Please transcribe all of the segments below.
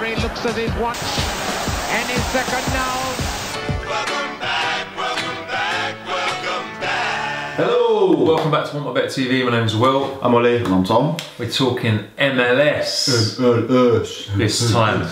referee looks at his watch and his second now. Welcome back, welcome back, welcome back. Hello, welcome back to WantMyBet TV. My name's Will. I'm Ollie. And I'm Tom. We're talking MLS this time.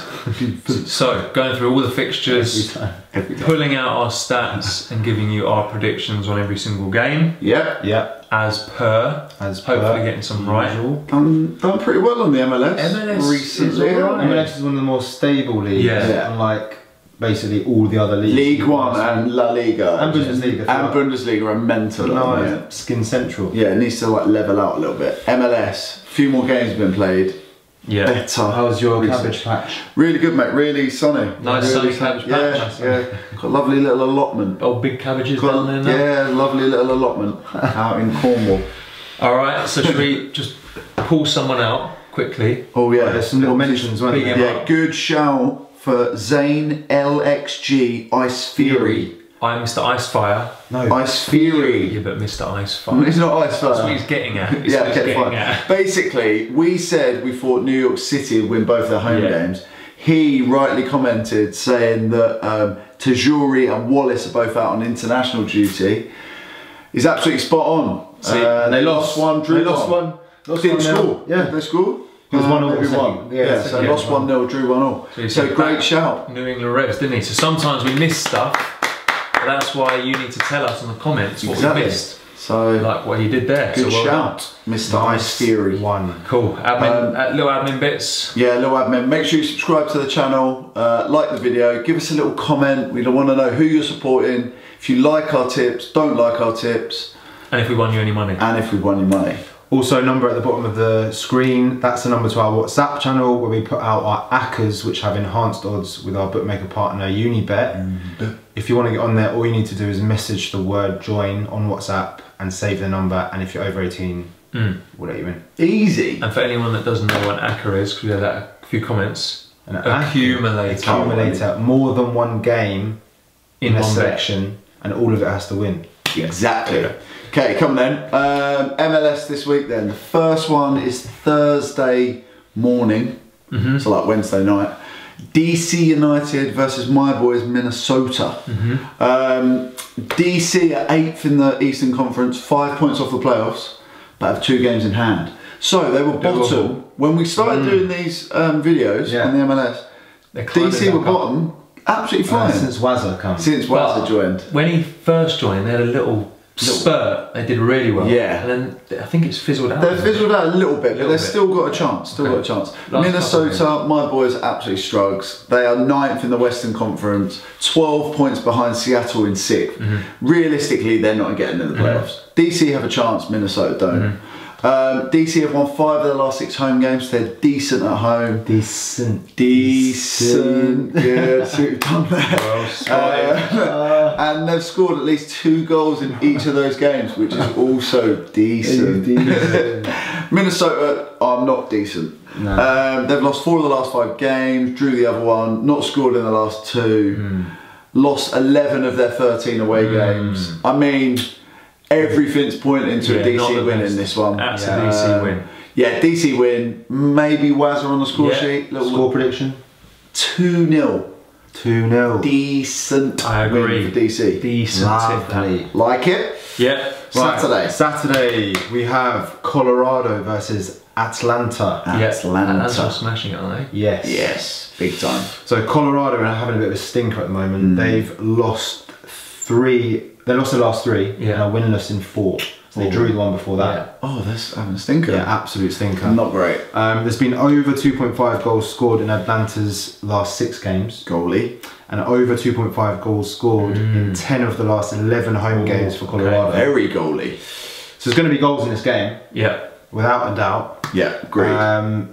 So, going through all the fixtures, Every time. pulling out our stats and giving you our predictions on every single game. Yep. As per. Hopefully getting some right. Done pretty well on the MLS. MLS recently. is all right. MLS is one of the more stable leagues. Yeah. Unlike basically all the other leagues. League One and La Liga. And Bundesliga. And Bundesliga are mental. No, Skin Central. Yeah, it needs to like level out a little bit. MLS, a few more games have been played. Yeah. Better. How's your cabbage patch? Really good, mate. Really sunny. Nice really sunny cabbage patch. Yeah. Got a lovely little allotment. Old big cabbages down there now. Yeah, lovely little allotment out in Cornwall. Alright, so should we just pull someone out quickly? Oh yeah, There's some little mentions, weren't Big there? M. Yeah, good shout for Zane LXG Ice Fury. I'm Mr. Icefire. No. Ice Fury. Yeah, but Mr. Icefire. It's not Ice Fire. That's what he's getting at. It's Yeah, what he's okay, getting fine. at. Basically, we said we thought New York City would win both their home games. He rightly commented saying that Tajuri and Wallace are both out on international duty. He's absolutely spot on. See, they lost one, drew They lost one. Didn't score. Yeah. They scored. It was 1-0 maybe second. one. Yeah, Yeah, so second. lost 1-0, drew 1-0. So you So said great back shout. New England Revs, didn't he? So sometimes we miss stuff, but that's why you need to tell us in the comments what we missed. So Like what he did there. good so well shout, Mr. Ice Fury. One. Cool. Admin, little admin bits. Yeah, little admin. Make sure you subscribe to the channel, like the video, give us a little comment. We want to know who you're supporting. If you like our tips, don't like our tips, And if we won you any money. and if we won your money. Also, number at the bottom of the screen, that's the number to our WhatsApp channel where we put out our ACCAs, which have enhanced odds with our bookmaker partner UniBet. If you want to get on there, all you need to do is message the word join on WhatsApp and save the number, and if you're over 18, we'll let you in. Easy. And for anyone that doesn't know what an ACCA is, because we had a few comments, An accumulator. Accumulator, more than one game in a one bet. selection, and all of it has to win. Exactly. Okay, come on then. MLS this week then. The first one is Thursday morning, so like Wednesday night. DC United versus my boys Minnesota. DC are 8th in the Eastern Conference, 5 points off the playoffs, but have 2 games in hand. So they were bottom. When we started doing these videos on the MLS, DC were bottom, absolutely fine. Since Wazza comes. Since Wazza joined. When he first joined, they had a little spurt. They did really well. Yeah. And then I think it's fizzled out. They've fizzled out a little bit, but they've still got a chance. Minnesota, my boys, absolutely struggles. They are 9th in the Western Conference, 12 points behind Seattle in 6th. Realistically, they're not getting in the playoffs. DC have a chance, Minnesota don't. DC have won 5 of their last 6 home games. They're decent at home. Decent. Good. See what you've done there. And they've scored at least 2 goals in each of those games, which is also decent. Minnesota are not decent. No. They've lost 4 of the last 5 games, drew the other one, not scored in the last 2, lost 11 of their 13 away games. I mean, everything's pointing to a DC win in this one. That's a DC win. Yeah, DC win. Maybe Wazza on the score sheet. Score prediction? 2-0. 2-0. Decent I agree. win for DC. Decent. Lovely. Like it? Yeah. Saturday. Saturday, we have Colorado versus Atlanta. Atlanta. Smashing it, aren't they? Yes. Yes, big time. So Colorado are having a bit of a stinker at the moment. They've lost 3. They lost the last 3 and are winless in 4. So they drew the one before that. Oh, that's having a stinker. Yeah, absolute stinker. Not great. There's been over 2.5 goals scored in Atlanta's last 6 games. Goalie. And over 2.5 goals scored in 10 of the last 11 home games for Colorado. Very goalie. So there's going to be goals in this game. Yeah. Without a doubt. Yeah, great.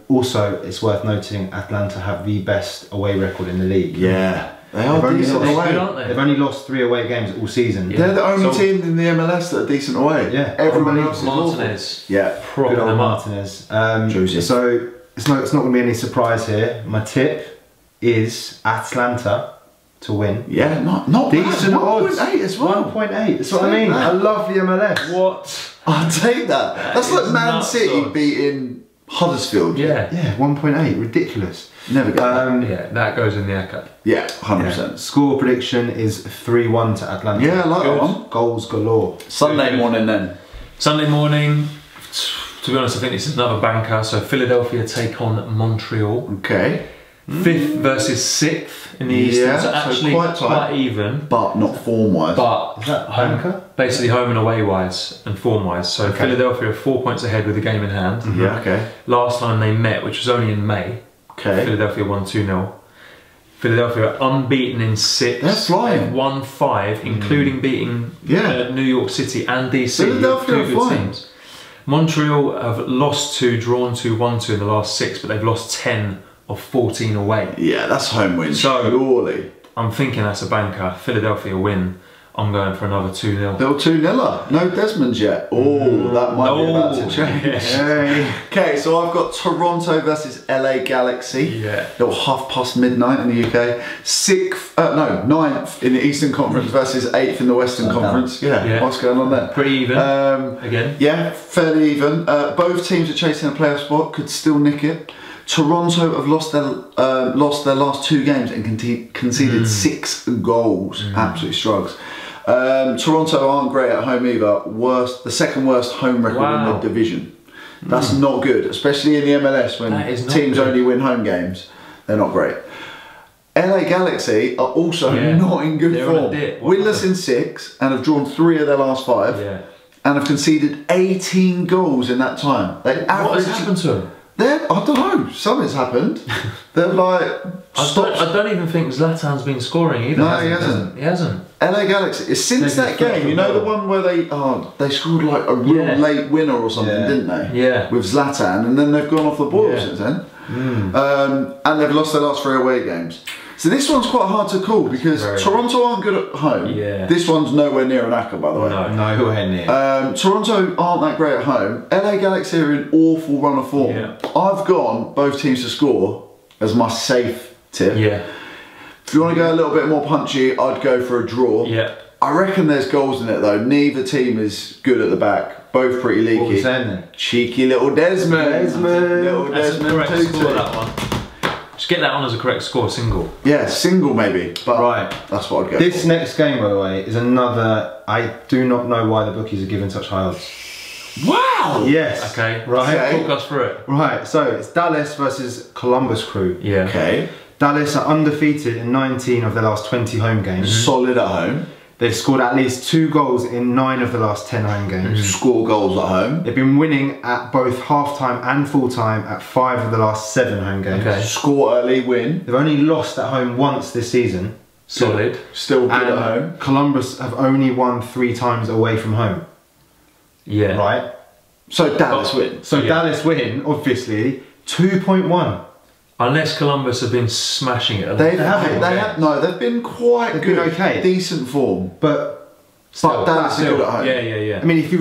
Also, it's worth noting Atlanta have the best away record in the league. Yeah. They are They've decent only away. aren't they? They've only lost 3 away games all season. They're the only team in the MLS that are decent away. Yeah. Everyone else is awful. Martinez. Yeah. Propping Good old them up. Martinez. Joseph. So it's not going to be any surprise here. My tip is Atlanta to win. Yeah, not Decent bad. odds. 1.8 as well. 1.8. That's what I mean. I love the MLS. What? I'll take that. That's like is Man nuts City odds. beating Huddersfield. Yeah. Yeah, 1.8, ridiculous. Never get that. Yeah, that goes in the Acca. Yeah, 100%. Score prediction is 3-1 to Atlanta. Yeah, I like that one. Goals galore. Sunday morning then. Sunday morning, to be honest, I think this is another banker. So Philadelphia take on Montreal. Okay. 5th versus 6th in the Eastern. Yeah, So so actually quite tight. quite even. But not form-wise. But Is that home, banker? basically home and away wise and form wise. So Philadelphia are 4 points ahead with the game in hand. Yeah, okay. Last time they met, which was only in May, Okay. Philadelphia won 2-0. Philadelphia are unbeaten in 6. They're flying. They've won 5, including beating Yeah. New York City and DC. Philadelphia two are good flying. teams. Montreal have lost 2, drawn 2, won 2 in the last 6, but they've lost 10 of 14 away. Yeah, that's home win. So- surely. I'm thinking that's a banker. Philadelphia win. I'm going for another 2-0. Little 2-0. No Desmond's yet. Oh, that might be about to change. Yeah. Okay, so I've got Toronto versus LA Galaxy. Yeah. Little midnight in the UK. 9th in the Eastern Conference versus 8th in the Western Conference. Yeah. What's going on there? Pretty even. Again. Yeah, fairly even. Both teams are chasing a playoff spot, could still nick it. Toronto have lost their last 2 games and conceded 6 goals. Absolutely struggles. Toronto aren't great at home either. The second worst home record in the division. That's not good, especially in the MLS when teams only win home games. They're not great. LA Galaxy are also not in good form. Winless in 6 and have drawn 3 of their last 5 and have conceded 18 goals in that time. What has happened to them? I don't know. Something's happened. They're like I don't even think Zlatan's been scoring either. No, he hasn't. He hasn't. LA Galaxy. Since that game, you know the one where they scored like a real late winner or something, didn't they? Yeah. With Zlatan, and then they've gone off the boil since then. And they've lost their last 3 away games. So this one's quite hard to call because Toronto aren't good at home. Yeah. This one's nowhere near an Acca, by the way. No, nowhere near. Toronto aren't that great at home. LA Galaxy are in awful run of form. Yeah. I've gone both teams to score as my safe tip. Yeah. If you want to go a little bit more punchy, I'd go for a draw. Yeah. I reckon there's goals in it though. Neither team is good at the back. Both pretty leaky. What are we saying then? Cheeky little Desmond. Little That's Desmond. a correct score, that one. Just get that on as a correct score, single. Yeah, single maybe. But that's what I'd go This for. next game, by the way, is another. I do not know why the bookies are giving such high odds. Wow! Yes. Okay. Right. Talk us through it. Right, so it's Dallas versus Columbus Crew. Yeah. Okay. Dallas are undefeated in 19 of their last 20 home games. Solid at home. They've scored at least 2 goals in 9 of the last 10 home games. Score goals at home. They've been winning at both half-time and full-time at 5 of the last 7 home games. Okay. Score early, win. They've only lost at home once this season. Solid. Still good And at home. Columbus have only won 3 times away from home. Yeah. Right? So Dallas win. So Dallas win, obviously, 2.1. Unless Columbus have been smashing it. They've been quite They've good. been okay. Decent form. But Dallas are good at home. Yeah. I mean, if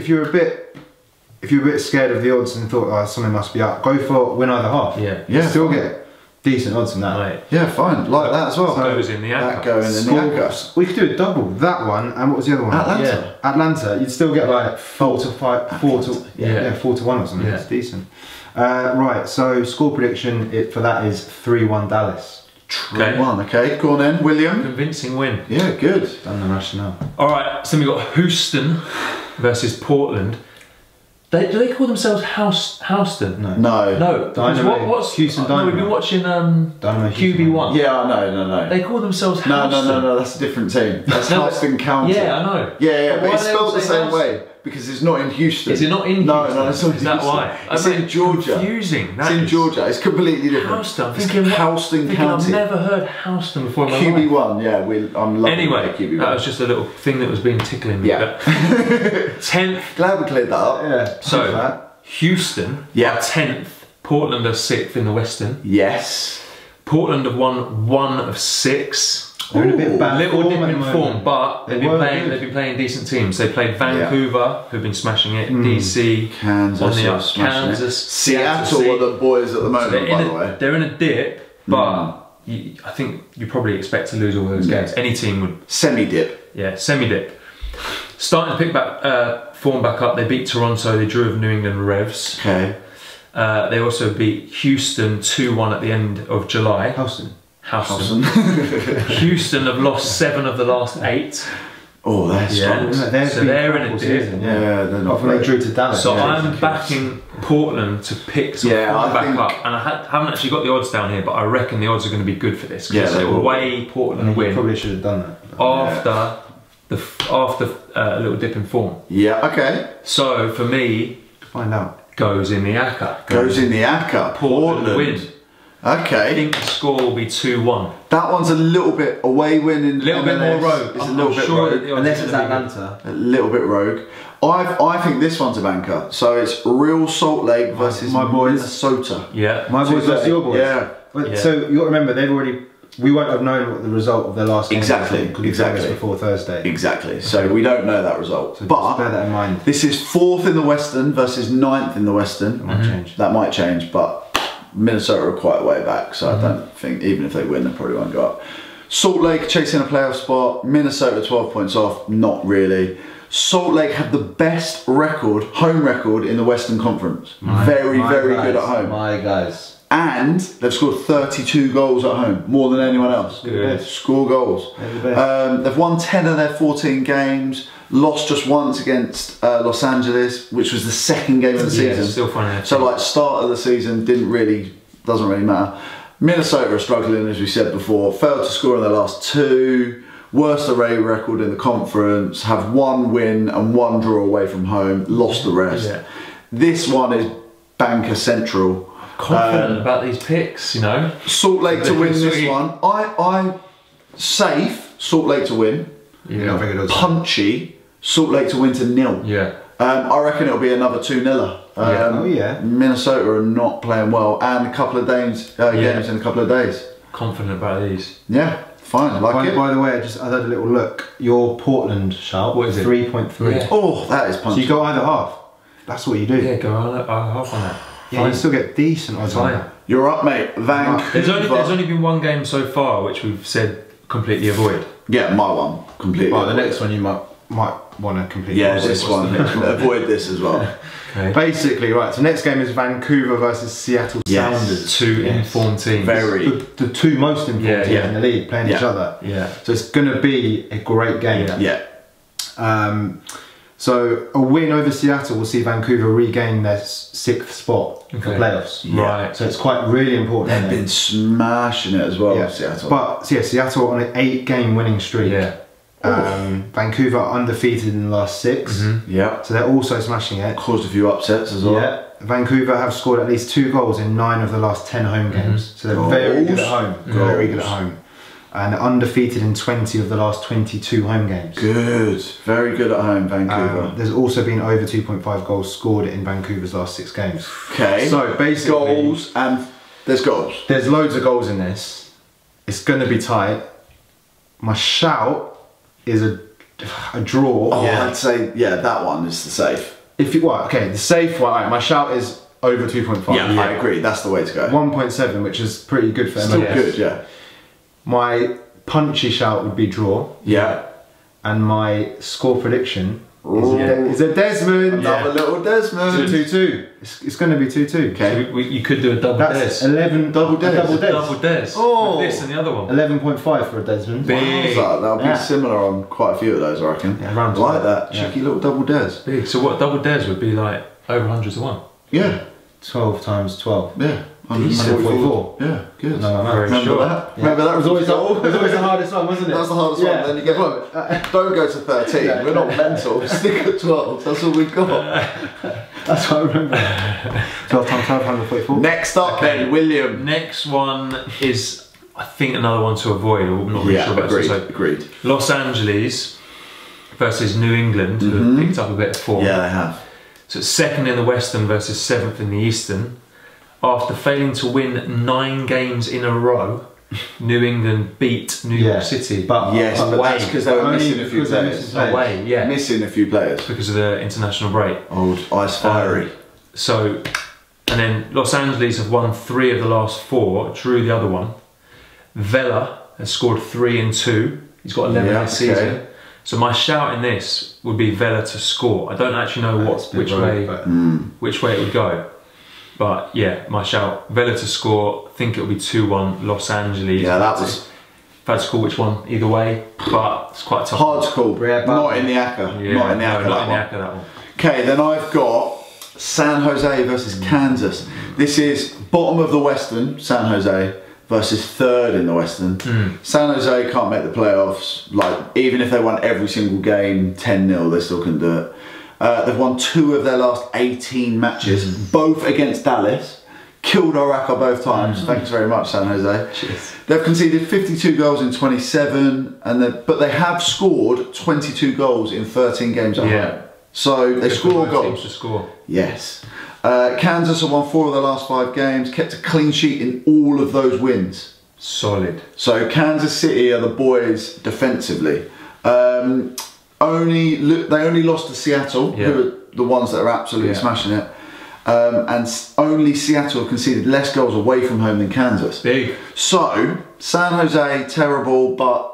you're a bit scared of the odds and thought, oh, something must be up, go for win either half. Yeah. You still get decent odds from that. Right. Yeah, fine. Like that as well. Goes in the That Acca. going in the Acca. We could do a double. That one, and what was the other one? Atlanta. Atlanta. You'd still get like 4 to 5, 4 to 4 to 1 or something. Yeah. It's decent. Right. So score prediction for that is 3-1 Dallas. 3-1. Okay, go on then, William. Convincing win. Yeah, good. Done the rationale. All right. So we got Houston versus Portland. Do they call themselves Houston? No. No. Dynamo. What's Houston No, Dynamo. we've been watching Dynamo QB1. Yeah, I know, no. They call themselves No, Houston. that's a different team. That's No, Houston County. Yeah, I know. Yeah, but why it's do they all spelled the say same Houston? way because it's not in Houston. Is it not in Houston? No, it's not in Is that Houston. why? It's I in mean, Georgia. Confusing. It's in Georgia. It's completely different. Houston. I'm It's thinking, Houston County. I've never heard Houston before in my life. QB1, yeah, I'm loving Anyway, QB1. that was just a little thing that was being tickling me. Yeah. 10th. Glad we cleared that up. Yeah. So, Houston are 10th. Portland are 6th in the Western. Yes. Portland have won 1 of 6. They're in a bit bad Little form dip at the in moment. form, but They were good. they've been playing decent teams. They played Vancouver, who've been smashing it. DC, Kansas on the are up. smashing it. Kansas, Seattle are the boys at the moment, by the way. They're in a dip, but I think you probably expect to lose all those games. Any team would. Semi-dip. Yeah, semi-dip. Starting to pick back form back up. They beat Toronto. They drew with New England Revs. Okay. They also beat Houston 2-1 at the end of July. Houston. Houston have lost 7 of the last 8. Oh, they're strong. So they're in a dip. Yeah, they're not. They drew to Dallas. So I'm backing Portland to pick some form back up, and I haven't actually got the odds down here, but I reckon the odds are going to be good for this. Yeah, they will. Away Portland win. Probably should have done that after a little dip in form. Yeah. Okay. So for me, find out. Goes in the ACCA. Goes in the ACCA. Portland win. Okay. I think the score will be 2-1. That one's a little bit away win in a little MLS. bit more rogue. It's a little bit rogue. Unless it's Atlanta. A little bit rogue. I think this one's a banker. So it's Real Salt Lake versus my boys. Minnesota. Yeah. My boys versus your boys. Yeah. But, so you got to remember, they've already. We won't have known what the result of their last game Exactly. was because before Thursday. Exactly. So we don't know that result. So but just bear that in mind. this is 4th in the Western versus 9th in the Western. That might change. That might change, but Minnesota are quite a way back, so I don't think, even if they win, they probably won't go up. Salt Lake chasing a playoff spot. Minnesota 12 points off. Not really. Salt Lake have the best home record in the Western Conference. Very good at home. My guys. And they've scored 32 goals at home, more than anyone else. Good. Score goals. They've won 10 of their 14 games, lost just once against Los Angeles, which was the second game of the season. Still funny. So like start of the season doesn't really matter. Minnesota are struggling, as we said before, failed to score in their last 2. Worst away record in the conference, have 1 win and 1 draw away from home, lost the rest. Yeah. This one is banker central. Confident about these picks, you know. Salt Lake to win this one. I safe Salt Lake to win. Yeah. Punchy Salt Lake to win to 0. Yeah. I reckon it'll be another 2-0. Minnesota are not playing well, and a couple of games in a couple of days. Confident about these. Yeah, fine. I like it. By the way, I had a little look. Your Portland shout. What is it? 3.3. Yeah. Oh, that is punchy. So you go either half. That's what you do. Yeah, go on half on that. Yeah, you still get decent odds on that. You're up, mate. Vancouver. There's only been 1 game so far which we've said completely avoid. Yeah, my one completely. Well, the next one you might want to completely. Yeah, this one. Avoid this as well. Okay. Basically, right. So next game is Vancouver versus Seattle Sounders. 2 informed teams. The 2 most important teams in the league playing each other. Yeah. So it's going to be a great game. Yeah. So a win over Seattle will see Vancouver regain their 6th spot for playoffs. Right. So it's quite really important. They've been smashing it as well, Seattle. But Seattle on an 8-game winning streak. Yeah. Vancouver undefeated in the last 6. Yeah. So they're also smashing it. Caused a few upsets as well. Yeah. Vancouver have scored at least 2 goals in 9 of the last 10 home games. So they're very good at home. Very good at home. And undefeated in 20 of the last 22 home games. Good. Very good at home, Vancouver. There's also been over 2.5 goals scored in Vancouver's last 6 games. Okay. So basically, goals and there's goals. There's loads of goals in this. It's going to be tight. My shout is a draw. Oh, I'd say that one is the safe. The safe one. Right, my shout is over 2.5. Yeah, I agree. That's the way to go. 1.7, which is pretty good for MLS. Still good, yeah. My punchy shout would be draw. Yeah. And my score prediction is a Desmond. Another little Desmond. It's a 2-2. It's going to be 2-2. Okay. So you could do a double That's des. 11 double des. Double des. Oh. With this and the other one. 11.5 for a Desmond. Big. That'll be similar on quite a few of those, I reckon. Yeah, around I like that. Yeah. Cheeky little double des. Big. So what double des would be like over 100 to 1? Yeah. 12 times 12. Yeah. 144. Yeah, good. No, Remember that? Yeah. Remember that result? It was always the hardest one, wasn't it? That was the hardest one. Then you get don't go to 13. We're not mental. Stick at 12. That's all we've got. That's what I remember. 12 times 12, 144. Next up, then, William. Next one is, I think, another one to avoid. I'm not really sure about agreed. this. Agreed. Los Angeles versus New England, who have picked up a bit of form. Yeah, they have. So it's 2nd in the Western versus 7th in the Eastern. After failing to win 9 games in a row, New England beat New York City. But that's because they were missing a few players. Away, yeah. Missing a few players. Because of the international break. Old Ice Fiery. So, and then Los Angeles have won 3 of the last 4, drew the other one. Vela has scored 3 and 2. He's got 11 this season. So my shout in this would be Vela to score. I don't actually know which way it would go. But yeah, my shout, Vela to score, think it'll be 2-1 Los Angeles. Yeah, that was... If I had to call which one, either way, but it's quite a tough. Hard to call. Yeah, not in the ACCA. Yeah, not in the ACCA, that one. Okay, then I've got San Jose versus Kansas. This is bottom of the Western, San Jose, versus third in the Western. San Jose can't make the playoffs. Like, even if they won every single game 10-0, they still couldn't do it. They've won 2 of their last 18 matches, both against Dallas. Killed Oracle both times. Thanks very much, San Jose. Cheers. They've conceded 52 goals in 27, but they have scored 22 goals in 13 games at home. So they score goals. To score. Yes. Kansas have won 4 of their last 5 games, kept a clean sheet in all of those wins. Solid. So Kansas City are the boys defensively. They only lost to Seattle, who are the ones that are absolutely smashing it. And only Seattle have conceded less goals away from home than Kansas. Big. So San Jose, terrible, but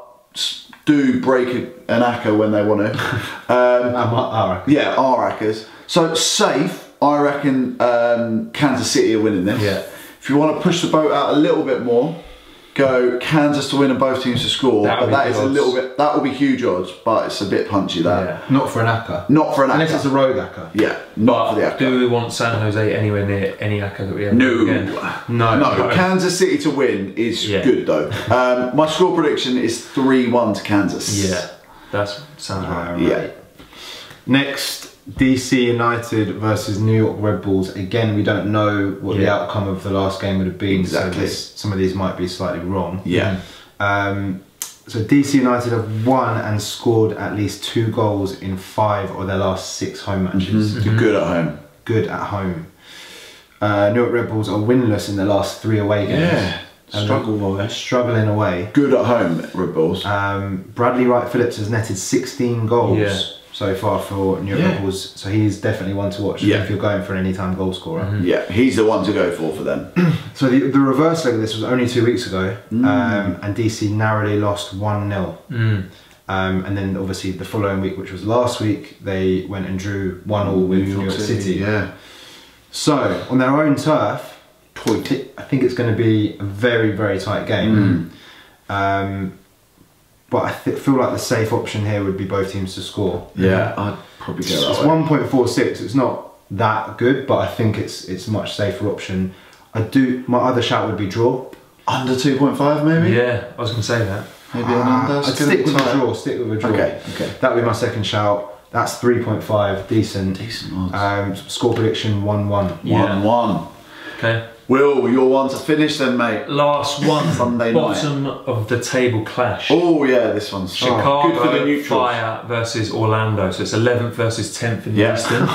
do break an ACCA when they want to. Yeah, our ACCAs. So safe, I reckon Kansas City are winning this. Yeah. If you want to push the boat out a little bit more, go Kansas to win and both teams to score. But that is a little bit, that will be huge odds, but it's a bit punchy that. Yeah. Not for an ACCA. Not for an ACCA. Unless it's a road ACCA. Yeah, not for the ACCA. Do we want San Jose anywhere near any ACCA that we have? No. Again? No. Kansas City to win is good though. My score prediction is 3-1 to Kansas. Yeah, that sounds right. Yeah. Next, DC United versus New York Red Bulls. Again, we don't know what the outcome of the last game would have been. Exactly. So some of these might be slightly wrong. Yeah. So DC United have won and scored at least 2 goals in 5 of their last 6 home matches. You're good at home. Good at home. New York Red Bulls are winless in their last 3 away games. Yeah. Struggling away. Good at home, Red Bulls. Bradley Wright Phillips has netted 16 goals so far for New York Red Bulls, so he's definitely one to watch if you're going for an anytime goal scorer. Yeah, he's the one to go for them. So the reverse leg of this was only 2 weeks ago, and DC narrowly lost 1-0. And then obviously the following week, which was last week, they went and drew 1-1 with New York City. Yeah. So on their own turf, I think it's going to be a very, very tight game. But I feel like the safe option here would be both teams to score. Yeah, I'd probably go that way. It's 1.46. It's not that good, but I think it's a much safer option. My other shout would be draw. Under 2.5 maybe? Yeah, I was going to say that. Maybe an under. I'd stick with a draw. Stick with a draw. Okay. That would be my second shout. That's 3.5. Decent. Decent odds. Score prediction 1-1. 1-1. Okay. Will, you're one to finish then, mate. Last one. Sunday Bottom of the table clash. Oh yeah, this one's good for the Chicago neutrals. Fire versus Orlando. So it's 11th versus 10th in the Eastern.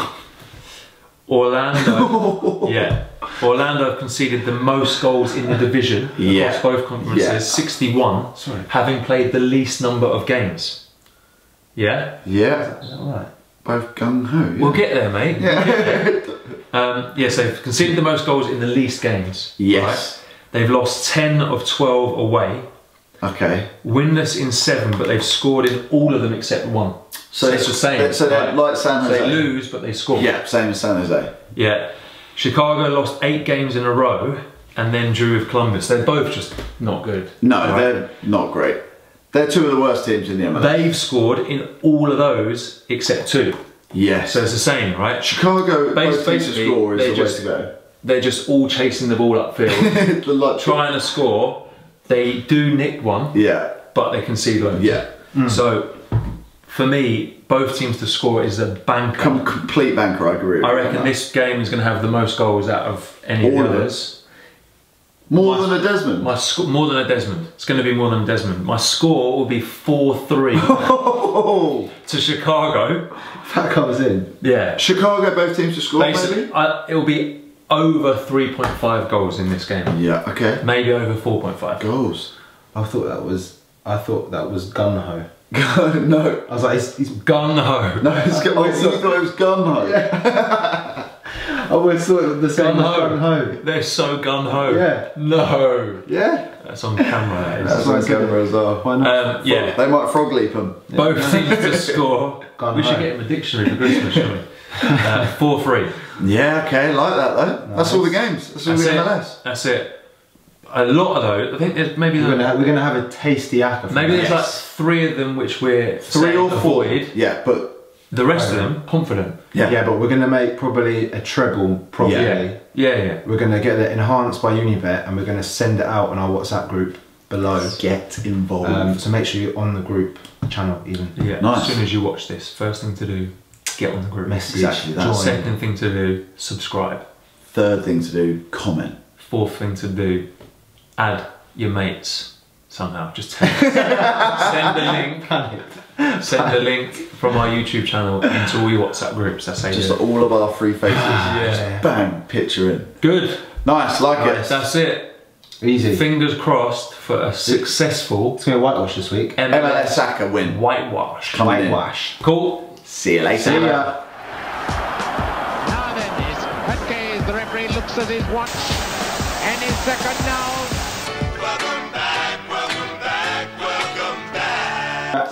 Orlando. Orlando have conceded the most goals in the division across both conferences, 61, having played the least number of games. Yeah? Yeah. Is that right? Both gung-ho. Yeah. We'll get there, mate. So they've conceded the most goals in the least games. Yes. Right? They've lost 10 of 12 away. Okay. Winless in 7, but they've scored in all of them except 1. So it's the same. So they're like San Jose. So they lose, but they score. Yeah, same as San Jose. Yeah. Chicago lost 8 games in a row and then drew with Columbus. They're both just not good. No, they're not great. They're 2 of the worst teams in the MLS. They've scored in all of those except 2. Yes. So it's the same, right? Chicago, both teams to score is the way to go. They're just all chasing the ball upfield, trying to score. They do nick one, but they concede loads. Yeah. So for me, both teams to score is a banker. Complete banker, I agree. I reckon this game is going to have the most goals out of any of the others. More than a Desmond? More than a Desmond. It's going to be more than a Desmond. My score will be 4-3 to Chicago. That comes in. Yeah. Chicago, both teams to score, basically, maybe? It will be over 3.5 goals in this game. Yeah, okay. Maybe over 4.5. Goals. I thought that was gun-ho. No. I was like, he's gun-ho. No, you thought it was gun-ho. Yeah. I always thought it was the same as gun-ho. They're so gun-ho. Yeah. No. Yeah. That's on camera. That's on camera as well. Why not? Yeah. They might frog leap them. Both teams to score. Gun-ho. We should get him a dictionary for Christmas, shouldn't we? 4-3. Yeah, okay, like that though. Nice. That's all the games. That's all the MLS. That's it. A lot of those, I think there's maybe... We're gonna have a tasty ACCA. Maybe there's like 3 of them which we're 3 or 4. avoid. Yeah, but the rest of them, confident. Yeah, but we're gonna make probably a treble, probably. Yeah. We're gonna get it enhanced by WantMyBet, and we're gonna send it out on our WhatsApp group below. get involved. So make sure you're on the group channel even. Yeah, Nice. as soon as you watch this, first thing to do, get on the group. Message, Exactly that. join. Second thing to do, subscribe. Third thing to do, comment. Fourth thing to do, add your mates somehow. Just send a link. Send a link from our YouTube channel into all your WhatsApp groups. That's how you Just do it. all of our 3 faces. Yeah. Bang, picture in. Good. Nice, like it. That's it. Easy. Fingers crossed for a successful It's gonna be a whitewash this week. MLS Saka win. whitewash. Coming in. Whitewash. Cool. See you later. See ya. Now then, Petke, the referee looks at his watch, and his second